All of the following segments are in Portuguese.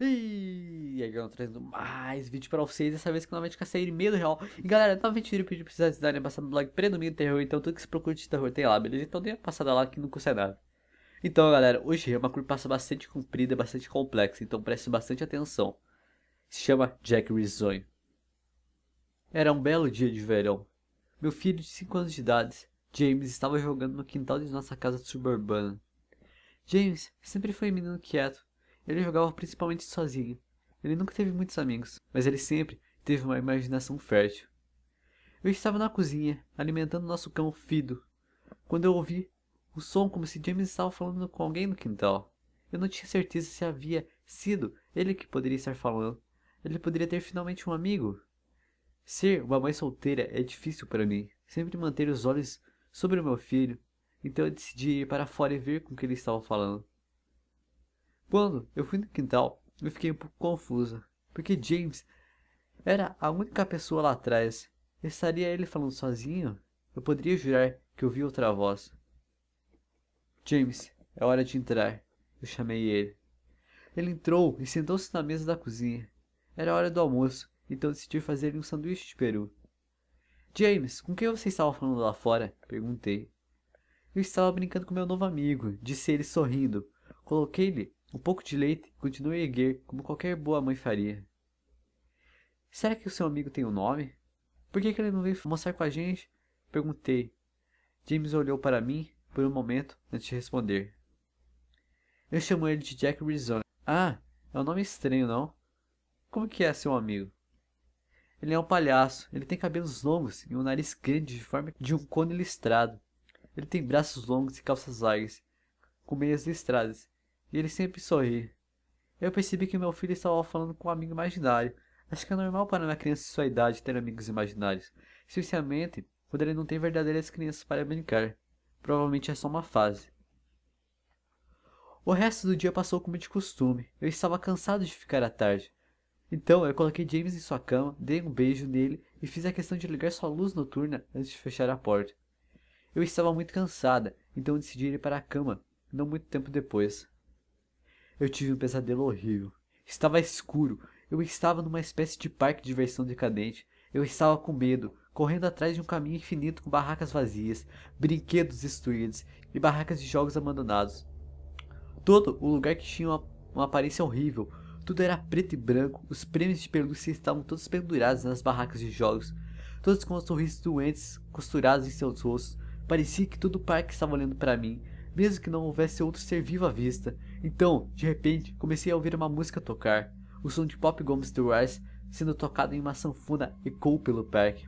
E aí, galera, trazendo mais vídeo pra vocês, dessa vez que novamente com a série Medo Real. E galera, novamente vídeo pedir pra vocês darem passar no blog Predomínio Terror, então tudo que se procura de terror tem lá, beleza? Então dê uma passada lá que não custa nada. Então galera, hoje é uma curiosidade bastante comprida, bastante complexa, então preste bastante atenção. Se chama Jack Risonho. Era um belo dia de verão. Meu filho de 5 anos de idade, James, estava jogando no quintal de nossa casa suburbana. James sempre foi um menino quieto. Ele jogava principalmente sozinho. Ele nunca teve muitos amigos, mas ele sempre teve uma imaginação fértil. Eu estava na cozinha, alimentando nosso cão Fido, quando eu ouvi o som como se James estava falando com alguém no quintal. Eu não tinha certeza se havia sido ele que poderia estar falando. Ele poderia ter finalmente um amigo. Ser uma mãe solteira é difícil para mim. Sempre manter os olhos sobre o meu filho. Então eu decidi ir para fora e ver com o que ele estava falando. Quando eu fui no quintal, eu fiquei um pouco confusa, porque James era a única pessoa lá atrás. Estaria ele falando sozinho? Eu poderia jurar que ouvi outra voz. James, é hora de entrar. Eu chamei ele. Ele entrou e sentou-se na mesa da cozinha. Era hora do almoço, então decidi fazer-lhe um sanduíche de peru. James, com quem você estava falando lá fora? Perguntei. Eu estava brincando com meu novo amigo, disse ele sorrindo. Coloquei-lhe um pouco de leite e continuei a erguer, como qualquer boa mãe faria. Será que o seu amigo tem um nome? Por que ele não veio almoçar com a gente? Perguntei. James olhou para mim por um momento antes de responder. Eu chamo ele de Jack Risoni. Ah, é um nome estranho, não? Como que é seu amigo? Ele é um palhaço. Ele tem cabelos longos e um nariz grande de forma de um cone listrado. Ele tem braços longos e calças largas, com meias listradas. E ele sempre sorri. Eu percebi que meu filho estava falando com um amigo imaginário. Acho que é normal para uma criança de sua idade ter amigos imaginários, especialmente quando ele não tem verdadeiras crianças para brincar. Provavelmente é só uma fase. O resto do dia passou como de costume. Eu estava cansado de ficar à tarde. Então eu coloquei James em sua cama, dei um beijo nele e fiz a questão de ligar sua luz noturna antes de fechar a porta. Eu estava muito cansada, então decidi ir para a cama, não muito tempo depois. Eu tive um pesadelo horrível. Estava escuro. Eu estava numa espécie de parque de diversão decadente. Eu estava com medo, correndo atrás de um caminho infinito com barracas vazias, brinquedos destruídos e barracas de jogos abandonados. Todo o lugar que tinha uma aparência horrível. Tudo era preto e branco. Os prêmios de pelúcia estavam todos pendurados nas barracas de jogos. Todos com sorrisos doentes costurados em seus rostos. Parecia que todo o parque estava olhando para mim, mesmo que não houvesse outro ser vivo à vista. Então, de repente, comecei a ouvir uma música tocar. O som de Pop Gomes do Rice sendo tocado em uma sanfona ecoou pelo parque.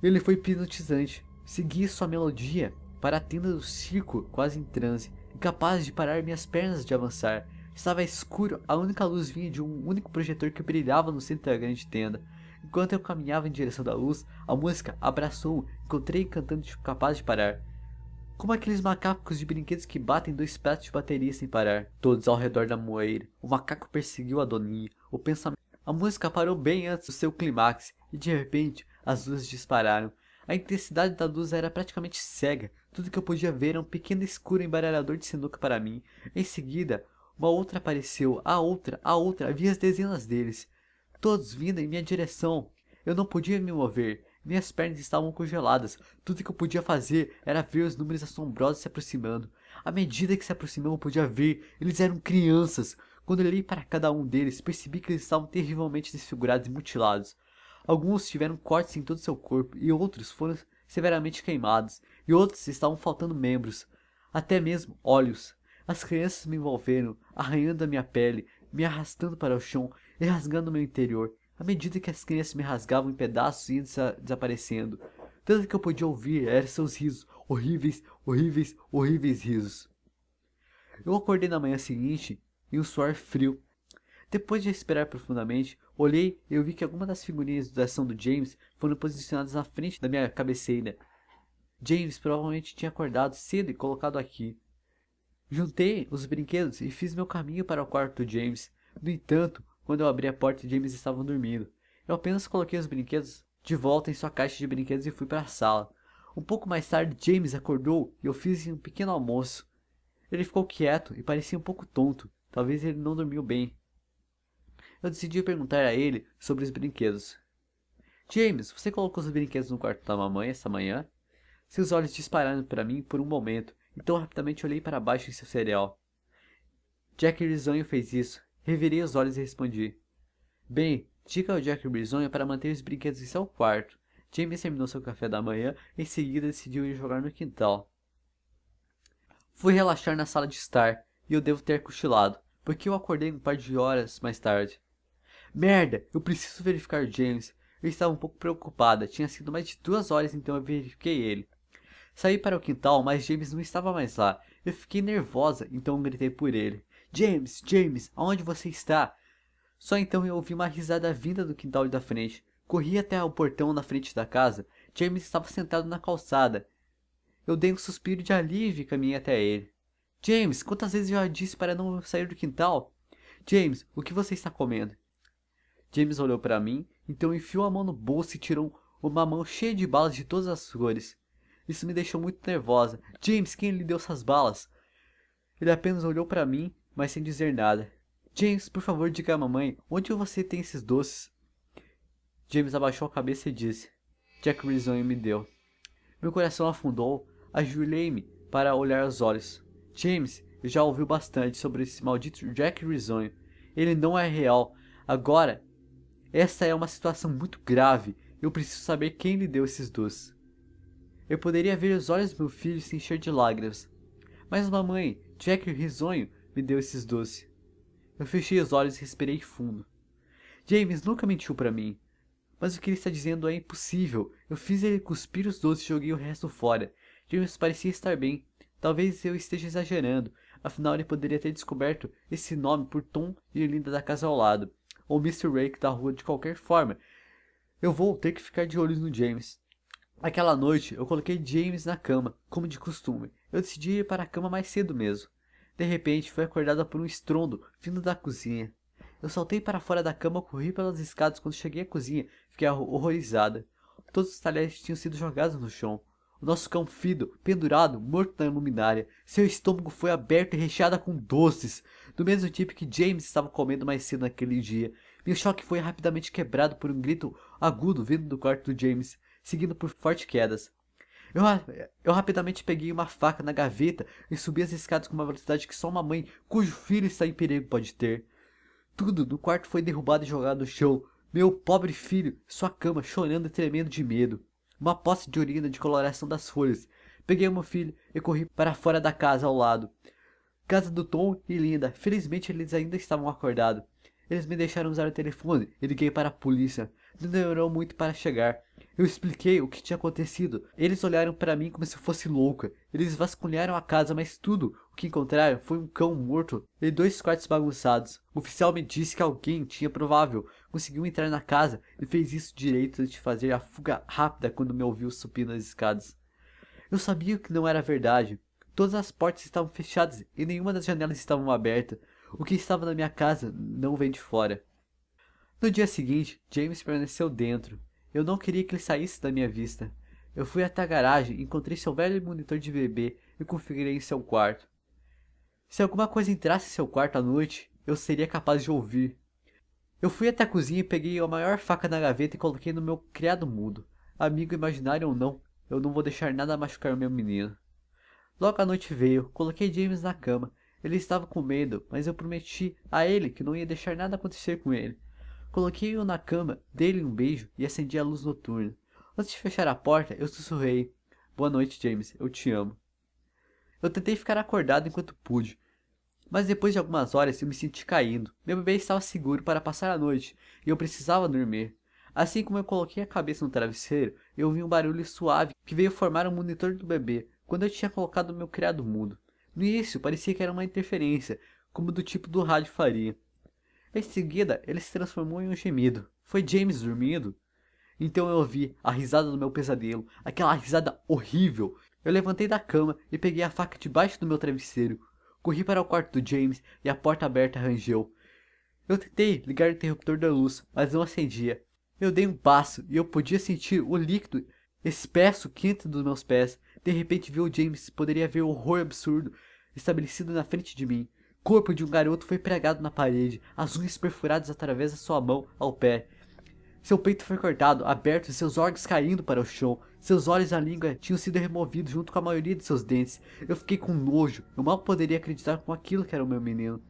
Ele foi hipnotizante. Segui sua melodia para a tenda do circo, quase em transe, incapaz de parar minhas pernas de avançar. Estava escuro, a única luz vinha de um único projetor que brilhava no centro da grande tenda. Enquanto eu caminhava em direção da luz, a música abraçou-me, encontrei cantando capaz de parar. Como aqueles macacos de brinquedos que batem dois pratos de bateria sem parar, todos ao redor da moeira. O macaco perseguiu a Doninha. O pensamento. A música parou bem antes do seu clímax e de repente as luzes dispararam. A intensidade da luz era praticamente cega. Tudo que eu podia ver era um pequeno escuro embaralhador de sinuca para mim. Em seguida, uma outra apareceu. A outra. Havia as dezenas deles. Todos vindo em minha direção. Eu não podia me mover. Minhas pernas estavam congeladas. Tudo que eu podia fazer era ver os números assombrosos se aproximando. À medida que se aproximavam, eu podia ver. Eles eram crianças. Quando olhei para cada um deles, percebi que eles estavam terrivelmente desfigurados e mutilados. Alguns tiveram cortes em todo seu corpo, e outros foram severamente queimados, e outros estavam faltando membros, até mesmo olhos. As crianças me envolveram, arranhando a minha pele, me arrastando para o chão e rasgando meu interior. À medida que as crianças me rasgavam em pedaços e iam desaparecendo, tanto que eu podia ouvir eram seus risos, horríveis, horríveis, horríveis risos. Eu acordei na manhã seguinte em um suor frio. Depois de respirar profundamente, olhei e eu vi que algumas das figurinhas da ação do James foram posicionadas na frente da minha cabeceira. James provavelmente tinha acordado cedo e colocado aqui. Juntei os brinquedos e fiz meu caminho para o quarto do James. No entanto, quando eu abri a porta, James estava dormindo. Eu apenas coloquei os brinquedos de volta em sua caixa de brinquedos e fui para a sala. Um pouco mais tarde, James acordou e eu fiz um pequeno almoço. Ele ficou quieto e parecia um pouco tonto. Talvez ele não dormiu bem. Eu decidi perguntar a ele sobre os brinquedos. James, você colocou os brinquedos no quarto da mamãe essa manhã? Seus olhos dispararam para mim por um momento, então rapidamente olhei para baixo em seu cereal. Jack Risonho fez isso. Revirei os olhos e respondi. Bem, diga ao Jack Risonho para manter os brinquedos em seu quarto. James terminou seu café da manhã e em seguida decidiu ir jogar no quintal. Fui relaxar na sala de estar, e eu devo ter cochilado, porque eu acordei um par de horas mais tarde. Merda, eu preciso verificar James. Eu estava um pouco preocupada, tinha sido mais de 2 horas então eu verifiquei ele. Saí para o quintal, mas James não estava mais lá. Eu fiquei nervosa, então gritei por ele. James, James, aonde você está? Só então eu ouvi uma risada vinda do quintal da frente. Corri até o portão na frente da casa. James estava sentado na calçada. Eu dei um suspiro de alívio e caminhei até ele. James, quantas vezes eu já disse para não sair do quintal? James, o que você está comendo? James olhou para mim, então enfiou a mão no bolso e tirou uma mão cheia de balas de todas as cores. Isso me deixou muito nervosa. James, quem lhe deu essas balas? Ele apenas olhou para mim, mas sem dizer nada. James, por favor, diga à mamãe, onde você tem esses doces? James abaixou a cabeça e disse. Jack Risonho me deu. Meu coração afundou, ajoelhei-me para olhar os olhos. James, eu já ouvi bastante sobre esse maldito Jack Risonho. Ele não é real. Agora, esta é uma situação muito grave. Eu preciso saber quem lhe deu esses doces. Eu poderia ver os olhos do meu filho se encher de lágrimas. Mas mamãe, Jack Risonho me deu esses doces. Eu fechei os olhos e respirei fundo. James nunca mentiu para mim. Mas o que ele está dizendo é impossível. Eu fiz ele cuspir os doces e joguei o resto fora. James parecia estar bem. Talvez eu esteja exagerando. Afinal, ele poderia ter descoberto esse nome por Tom e Linda da casa ao lado. Ou Mr. Rake da rua de qualquer forma. Eu vou ter que ficar de olho no James. Aquela noite, eu coloquei James na cama, como de costume. Eu decidi ir para a cama mais cedo mesmo. De repente, fui acordada por um estrondo vindo da cozinha. Eu saltei para fora da cama, corri pelas escadas. Quando cheguei à cozinha, fiquei horrorizada. Todos os talheres tinham sido jogados no chão. O nosso cão Fido, pendurado, morto na luminária. Seu estômago foi aberto e recheado com doces, do mesmo tipo que James estava comendo mais cedo naquele dia. Meu choque foi rapidamente quebrado por um grito agudo vindo do quarto do James, seguido por fortes quedas. Eu rapidamente peguei uma faca na gaveta e subi as escadas com uma velocidade que só uma mãe cujo filho está em perigo pode ter. Tudo no quarto foi derrubado e jogado no chão. Meu pobre filho, sua cama, chorando e tremendo de medo. Uma poça de urina de coloração das folhas. Peguei meu filho e corri para fora da casa ao lado. Casa do Tom e Linda. Felizmente eles ainda estavam acordados. Eles me deixaram usar o telefone e liguei para a polícia. Não demorou muito para chegar. Eu expliquei o que tinha acontecido. Eles olharam para mim como se eu fosse louca. Eles vasculharam a casa, mas tudo o que encontraram foi um cão morto e 2 quartos bagunçados. O oficial me disse que alguém tinha provável conseguiu entrar na casa e fez isso direito antes de fazer a fuga rápida quando me ouviu subir nas escadas. Eu sabia que não era verdade. Todas as portas estavam fechadas e nenhuma das janelas estavam abertas. O que estava na minha casa não vem de fora. No dia seguinte, James permaneceu dentro. Eu não queria que ele saísse da minha vista. Eu fui até a garagem, encontrei seu velho monitor de bebê e configurei em seu quarto. Se alguma coisa entrasse em seu quarto à noite, eu seria capaz de ouvir. Eu fui até a cozinha e peguei a maior faca da gaveta e coloquei no meu criado mudo. Amigo imaginário ou não, eu não vou deixar nada machucar o meu menino. Logo a noite veio, coloquei James na cama. Ele estava com medo, mas eu prometi a ele que não ia deixar nada acontecer com ele. Coloquei-o na cama, dei-lhe um beijo e acendi a luz noturna. Antes de fechar a porta, eu sussurrei. Boa noite, James, eu te amo. Eu tentei ficar acordado enquanto pude, mas depois de algumas horas eu me senti caindo. Meu bebê estava seguro para passar a noite e eu precisava dormir. Assim como eu coloquei a cabeça no travesseiro, eu ouvi um barulho suave que veio formar o monitor do bebê quando eu tinha colocado meu criado mudo. No início parecia que era uma interferência, como do tipo do rádio faria. Em seguida, ele se transformou em um gemido. Foi James dormindo? Então eu ouvi a risada do meu pesadelo, aquela risada horrível. Eu levantei da cama e peguei a faca debaixo do meu travesseiro. Corri para o quarto do James e a porta aberta rangeu. Eu tentei ligar o interruptor da luz, mas não acendia. Eu dei um passo e eu podia sentir o líquido espesso quente dos meus pés. De repente vi o James, poderia ver o horror absurdo estabelecido na frente de mim. corpo de um garoto foi pregado na parede, as unhas perfuradas atravessam sua mão ao pé. Seu peito foi cortado, aberto e seus órgãos caindo para o chão. Seus olhos e a língua tinham sido removidos junto com a maioria de seus dentes. Eu fiquei com nojo, eu mal poderia acreditar com aquilo que era o meu menino.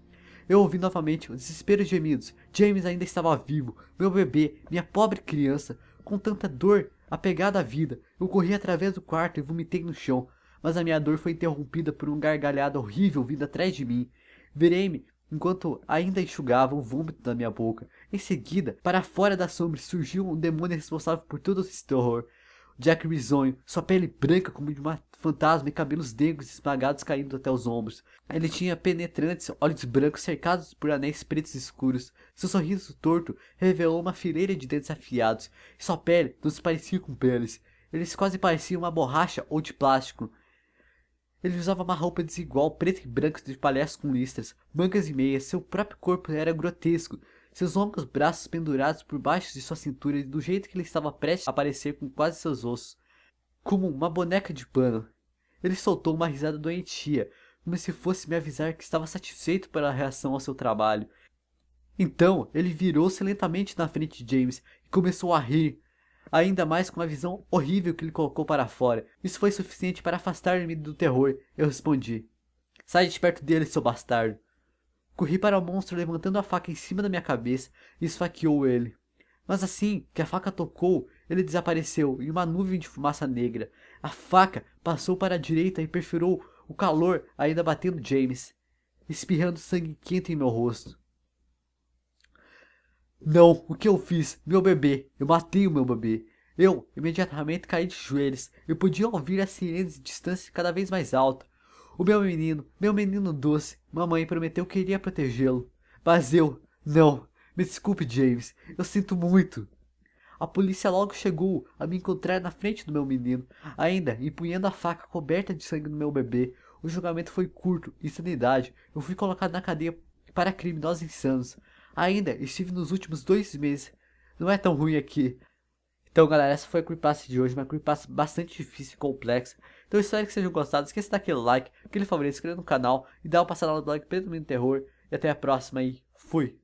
Eu ouvi novamente os desesperos gemidos. James ainda estava vivo, meu bebê, minha pobre criança, com tanta dor, apegada à vida. Eu corri através do quarto e vomitei no chão, mas a minha dor foi interrompida por um gargalhado horrível vindo atrás de mim. Virei-me enquanto ainda enxugava o vômito da minha boca. Em seguida, para fora das sombras surgiu um demônio responsável por todo esse terror. Jack risonho, sua pele branca como de uma fantasma e cabelos negros esmagados caindo até os ombros. Ele tinha penetrantes olhos brancos cercados por anéis pretos escuros. Seu sorriso torto revelou uma fileira de dentes afiados, e sua pele não se parecia com peles. Eles quase pareciam uma borracha ou de plástico. Ele usava uma roupa desigual, preta e branca de palhaço com listras, mangas e meias. Seu próprio corpo era grotesco. Seus longos braços pendurados por baixo de sua cintura do jeito que ele estava prestes a aparecer com quase seus ossos. Como uma boneca de pano. Ele soltou uma risada doentia, como se fosse me avisar que estava satisfeito pela reação ao seu trabalho. Então, ele virou-se lentamente na frente de James e começou a rir. Ainda mais com a visão horrível que ele colocou para fora. Isso foi suficiente para afastar-me do terror. Eu respondi: sai de perto dele, seu bastardo. Corri para o monstro levantando a faca em cima da minha cabeça e esfaqueou ele. Mas assim que a faca tocou, ele desapareceu em uma nuvem de fumaça negra. A faca passou para a direita e perfurou o calor ainda batendo James, espirrando sangue quente em meu rosto. Não, o que eu fiz? Meu bebê. Eu matei o meu bebê. Eu imediatamente caí de joelhos. Eu podia ouvir as sirenes de distância cada vez mais alta. O meu menino doce. Mamãe prometeu que iria protegê-lo. Mas eu... Não. Me desculpe, James. Eu sinto muito. A polícia logo chegou a me encontrar na frente do meu menino, ainda empunhando a faca coberta de sangue do meu bebê. O julgamento foi curto. Insanidade. Eu fui colocado na cadeia para criminosos insanos. Ainda estive nos últimos 2 meses. Não é tão ruim aqui. Então, galera, essa foi a creepypasta de hoje. Uma creepypasta bastante difícil e complexa. Então, espero que vocês tenham gostado. Não esqueça de dar aquele like, aquele favorito, se inscrever no canal e dar uma passada lá no blog Preto do Terror. E até a próxima e fui!